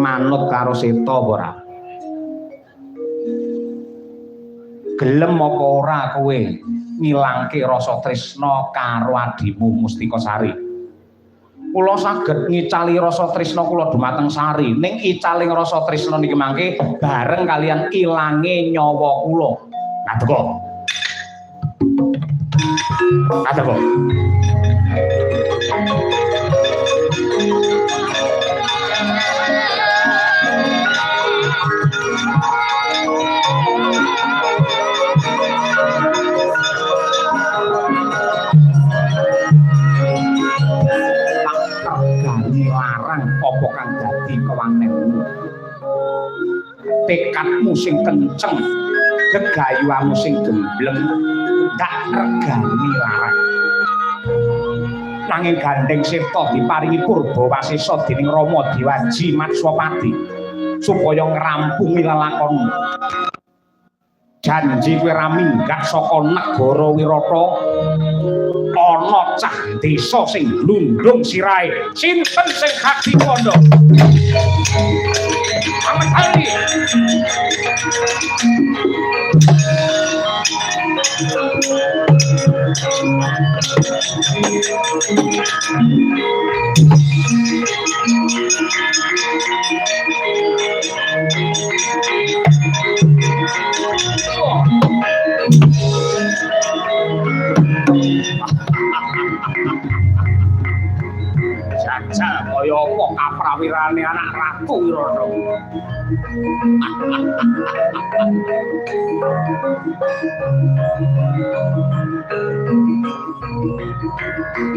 manut karo Seta apa ora? Gelem apa ora kowe ngilangke rasa tresna karo adimu Mustika Sari? Kula saged ngicali rasa tresna kula dumateng Sari, ning icaling rasa tresna niki mangke bareng kalian ilange nyawa kula. Ngadeka. Ngadeka. Larang apa kang dadi kewantenmu, tekadmu sing kenceng, gegayuanmu sing gembleng, gak regani larang. Nanging gandeng Seta diparingi Purbawasesa dening Rama Dewaji Matswapati supaya ngrampungi lelakonmu. Janji kowe ra minggat saka negara Wirata, ana cah desa sing glundung sirahe. Sinten sing kaki kandha? Aman kali. Jajal kaya apa kaprawirane anak ratu Wirata.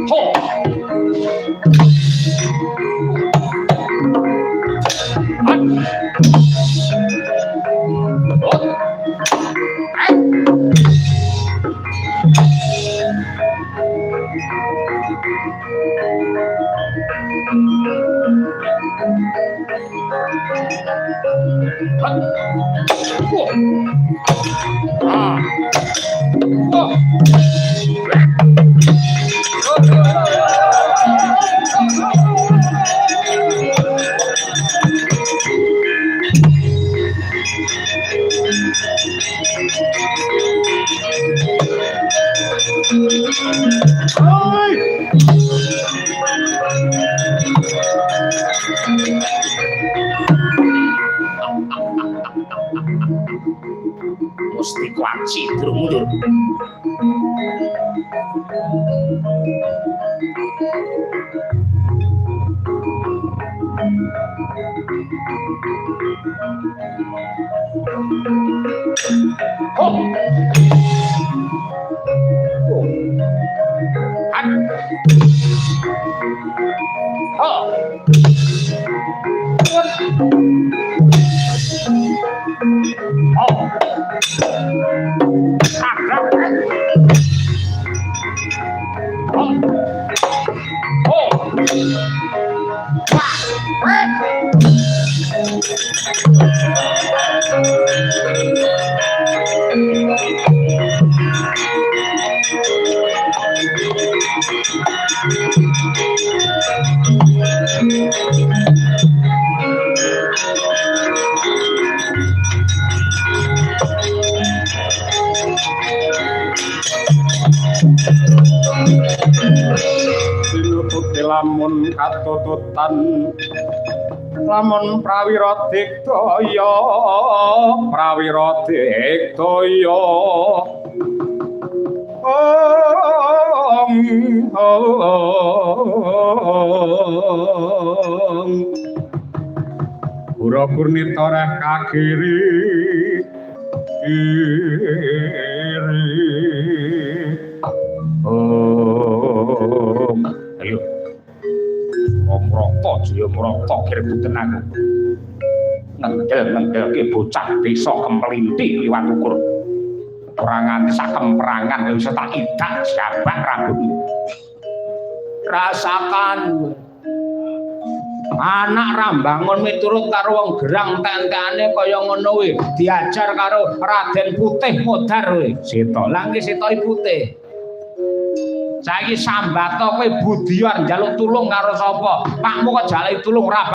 Ho! Mesti kuaci durung mundur. Lamun katututan lamun prawira digdaya Pura Purnita reh kagiri ayo Mrata Jaya Mrata kirbuten aku. Ngendel-ngendelke bocah desa kemplinthi liwat ukur. Ora nganti sakemperangan wis tak idak jabak rambutmu. Rasakan anak rambangun miturut karo wong gerang tengkane kaya ngono kuwi diajar karo Raden Putih Modar kuwi. Seta lha nggih Seta Putih. Saiki sambata kowe budian njaluk tulung karo sapa? Pakmu kok jaluk tulung ra